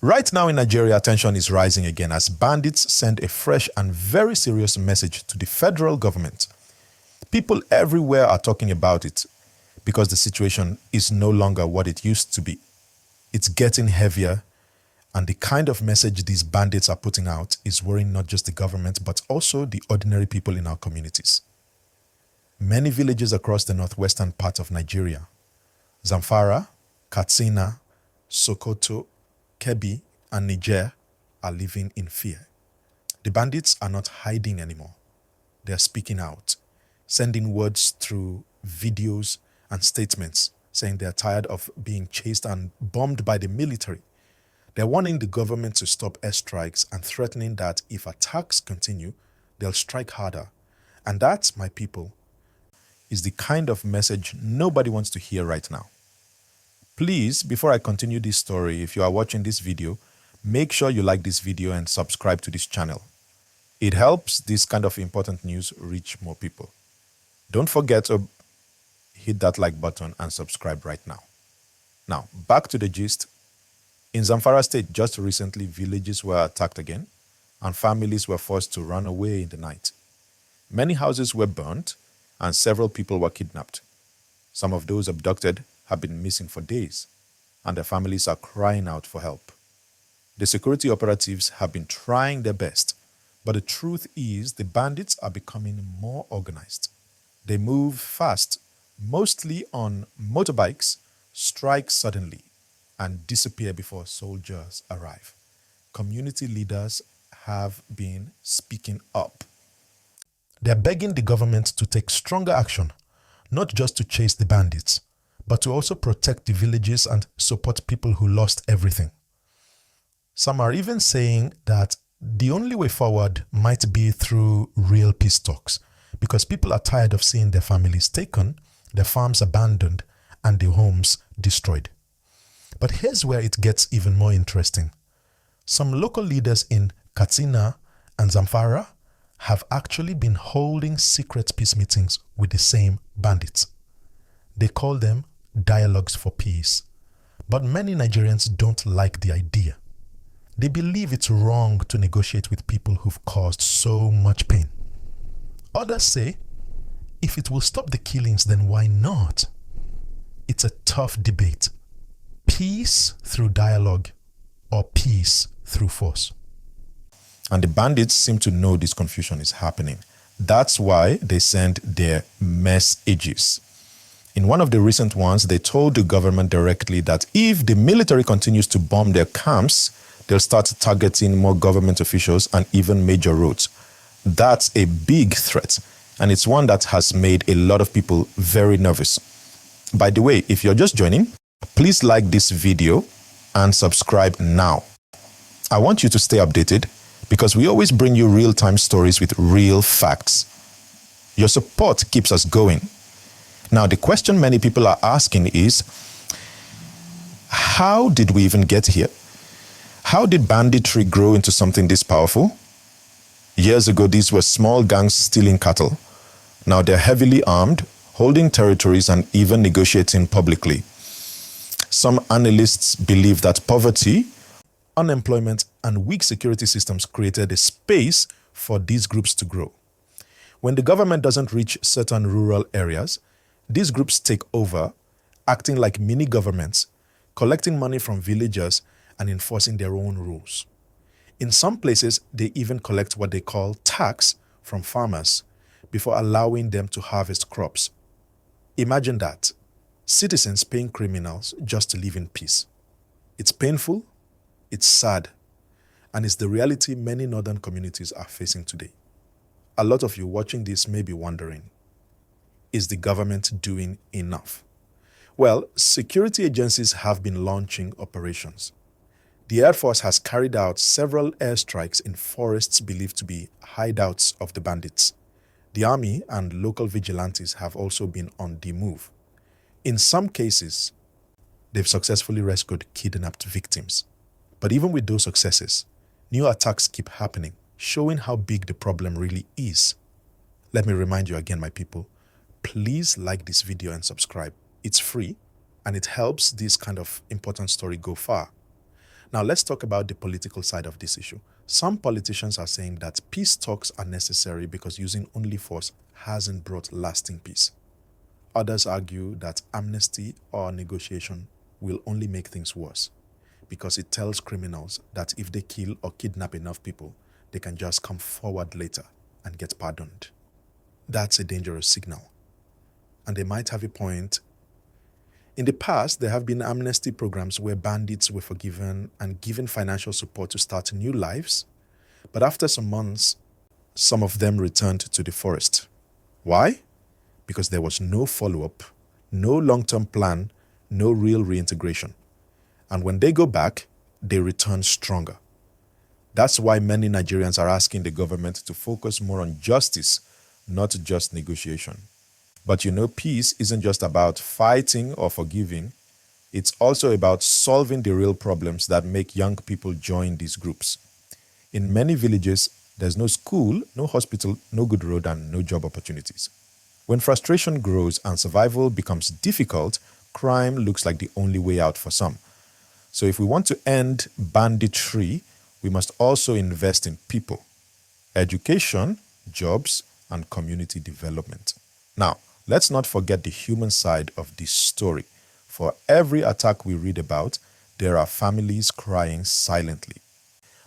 Right now in Nigeria, tension is rising again as bandits send a fresh and very serious message to the federal government. People everywhere are talking about it because the situation is no longer what it used to be. It's getting heavier, and the kind of message these bandits are putting out is worrying not just the government but also the ordinary people in our communities. Many villages across the northwestern part of Nigeria, Zamfara, Katsina, Sokoto, Kebbi, and Niger, are living in fear. The bandits are not hiding anymore. They are speaking out, sending words through videos and statements, saying they are tired of being chased and bombed by the military. They're warning the government to stop airstrikes and threatening that if attacks continue, they'll strike harder. And that, my people, is the kind of message nobody wants to hear right now. Please, before I continue this story, if you are watching this video, make sure you like this video and subscribe to this channel. It helps this kind of important news reach more people. Don't forget to hit that like button and subscribe right now. Now, back to the gist. In Zamfara state, just recently, villages were attacked again, and families were forced to run away in the night. Many houses were burnt, and several people were kidnapped. Some of those abducted have been missing for days, and their families are crying out for help. The security operatives have been trying their best, but the truth is the bandits are becoming more organized. They move fast, mostly on motorbikes, strike suddenly, and disappear before soldiers arrive. Community leaders have been speaking up. They're begging the government to take stronger action, not just to chase the bandits, but to also protect the villages and support people who lost everything. Some are even saying that the only way forward might be through real peace talks, because people are tired of seeing their families taken, their farms abandoned, and their homes destroyed. But here's where it gets even more interesting. Some local leaders in Katsina and Zamfara have actually been holding secret peace meetings with the same bandits. They call them dialogues for peace. But many Nigerians don't like the idea. They believe it's wrong to negotiate with people who've caused so much pain. Others say, if it will stop the killings, then why not? It's a tough debate. Peace through dialogue or peace through force. And the bandits seem to know this confusion is happening. That's why they send their messages. In one of the recent ones, they told the government directly that if the military continues to bomb their camps, they'll start targeting more government officials and even major roads. That's a big threat, and it's one that has made a lot of people very nervous. By the way, if you're just joining, please like this video and subscribe now. I want you to stay updated because we always bring you real-time stories with real facts. Your support keeps us going. Now, the question many people are asking is, how did we even get here? How did banditry grow into something this powerful? Years ago, these were small gangs stealing cattle. Now they're heavily armed, holding territories and even negotiating publicly. Some analysts believe that poverty, unemployment, and weak security systems created a space for these groups to grow. When the government doesn't reach certain rural areas, these groups take over, acting like mini governments, collecting money from villagers and enforcing their own rules. In some places, they even collect what they call tax from farmers before allowing them to harvest crops. Imagine that. Citizens paying criminals just to live in peace. It's painful, it's sad, and it's the reality many northern communities are facing today. A lot of you watching this may be wondering, is the government doing enough? Well, security agencies have been launching operations. The Air Force has carried out several airstrikes in forests believed to be hideouts of the bandits. The army and local vigilantes have also been on the move. In some cases, they've successfully rescued kidnapped victims. But even with those successes, new attacks keep happening, showing how big the problem really is. Let me remind you again, my people, please like this video and subscribe. It's free, and it helps this kind of important story go far. Now, let's talk about the political side of this issue. Some politicians are saying that peace talks are necessary because using only force hasn't brought lasting peace. Others argue that amnesty or negotiation will only make things worse because it tells criminals that if they kill or kidnap enough people, they can just come forward later and get pardoned. That's a dangerous signal. And they might have a point. In the past, there have been amnesty programs where bandits were forgiven and given financial support to start new lives. But after some months, some of them returned to the forest. Why? Because there was no follow-up, no long-term plan, no real reintegration. And when they go back, they return stronger. That's why many Nigerians are asking the government to focus more on justice, not just negotiation. But peace isn't just about fighting or forgiving. It's also about solving the real problems that make young people join these groups. In many villages, there's no school, no hospital, no good road, and no job opportunities. When frustration grows and survival becomes difficult, crime looks like the only way out for some. So if we want to end banditry, we must also invest in people, education, jobs, and community development. Now, let's not forget the human side of this story. For every attack we read about, there are families crying silently.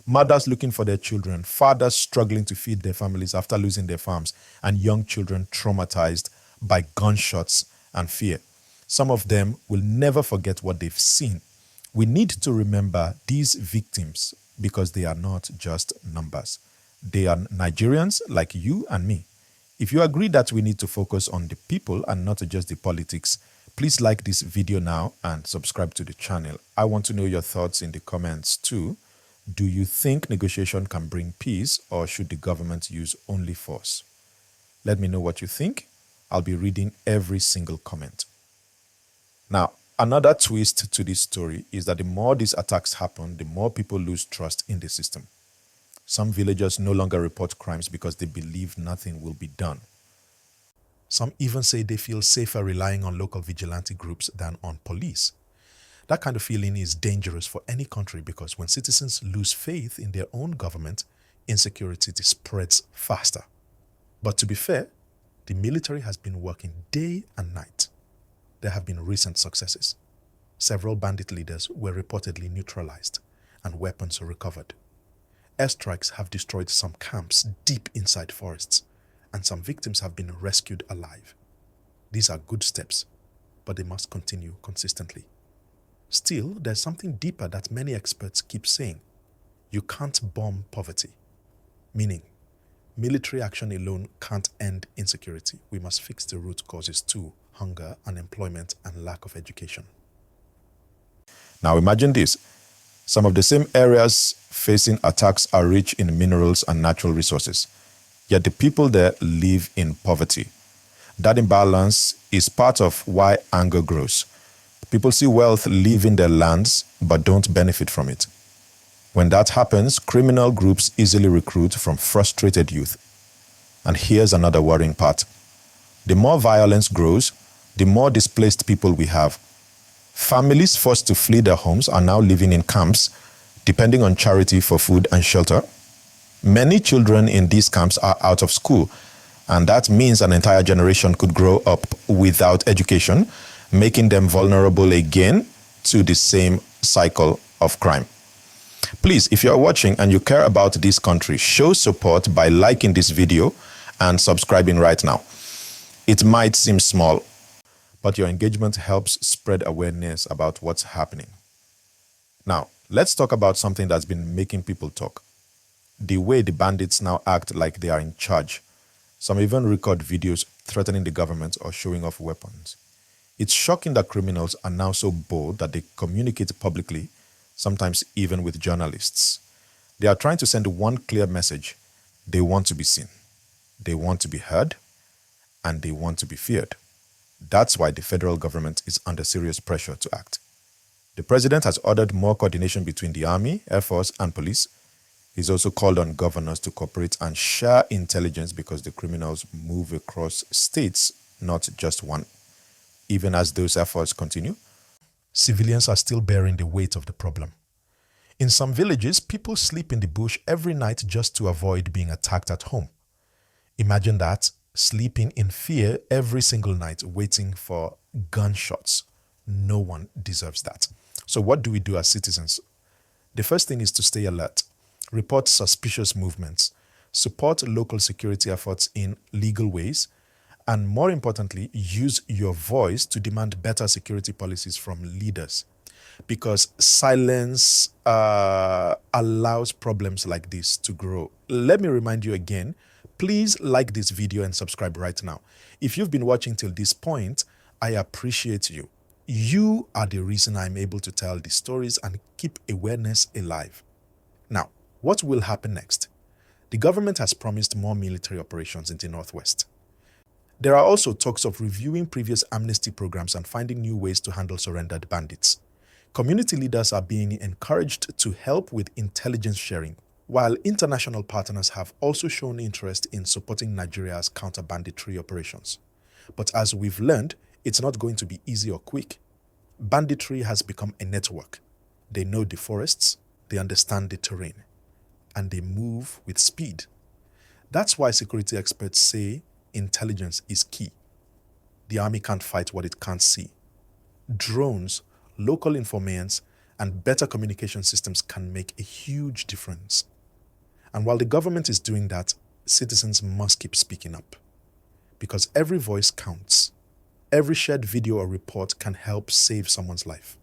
Mothers looking for their children, fathers struggling to feed their families after losing their farms, and young children traumatized by gunshots and fear. Some of them will never forget what they've seen. We need to remember these victims because they are not just numbers. They are Nigerians like you and me. If you agree that we need to focus on the people and not just the politics, please like this video now and subscribe to the channel. I want to know your thoughts in the comments too. Do you think negotiation can bring peace, or should the government use only force? Let me know what you think. I'll be reading every single comment. Now, another twist to this story is that the more these attacks happen, the more people lose trust in the system. Some villagers no longer report crimes because they believe nothing will be done. Some even say they feel safer relying on local vigilante groups than on police. That kind of feeling is dangerous for any country because when citizens lose faith in their own government, insecurity spreads faster. But to be fair, the military has been working day and night. There have been recent successes. Several bandit leaders were reportedly neutralized and weapons recovered. Airstrikes have destroyed some camps deep inside forests, and some victims have been rescued alive. These are good steps, but they must continue consistently. Still, there's something deeper that many experts keep saying. You can't bomb poverty. Meaning, military action alone can't end insecurity. We must fix the root causes too: hunger, unemployment, and lack of education. Now imagine this. Some of the same areas facing attacks are rich in minerals and natural resources, yet the people there live in poverty. That imbalance is part of why anger grows. People see wealth leaving their lands but don't benefit from it. When that happens, criminal groups easily recruit from frustrated youth. And here's another worrying part. The more violence grows, the more displaced people we have. Families forced to flee their homes are now living in camps, depending on charity for food and shelter. Many children in these camps are out of school, and that means an entire generation could grow up without education, making them vulnerable again to the same cycle of crime. Please, if you're watching and you care about this country, show support by liking this video and subscribing right now. It might seem small, but your engagement helps spread awareness about what's happening. Now, let's talk about something that's been making people talk. The way the bandits now act like they are in charge. Some even record videos threatening the government or showing off weapons. It's shocking that criminals are now so bold that they communicate publicly, sometimes even with journalists. They are trying to send one clear message. They want to be seen. They want to be heard. And they want to be feared. That's why the federal government is under serious pressure to act. The president has ordered more coordination between the army, air force, and police. He's also called on governors to cooperate and share intelligence because the criminals move across states, not just one. Even as those efforts continue, civilians are still bearing the weight of the problem. In some villages, people sleep in the bush every night just to avoid being attacked at home. Imagine that, sleeping in fear every single night, waiting for gunshots. No one deserves that. So what do we do as citizens? The first thing is to stay alert, report suspicious movements, support local security efforts in legal ways, and more importantly, use your voice to demand better security policies from leaders. Because silence allows problems like this to grow. Let me remind you again, please like this video and subscribe right now. If you've been watching till this point, I appreciate you. You are the reason I'm able to tell these stories and keep awareness alive. Now, what will happen next? The government has promised more military operations in the Northwest. There are also talks of reviewing previous amnesty programs and finding new ways to handle surrendered bandits. Community leaders are being encouraged to help with intelligence sharing, while international partners have also shown interest in supporting Nigeria's counter-banditry operations. But as we've learned, it's not going to be easy or quick. Banditry has become a network. They know the forests, they understand the terrain, and they move with speed. That's why security experts say intelligence is key. The army can't fight what it can't see. Drones, local informants, and better communication systems can make a huge difference. And while the government is doing that, citizens must keep speaking up. Because every voice counts. Every shared video or report can help save someone's life.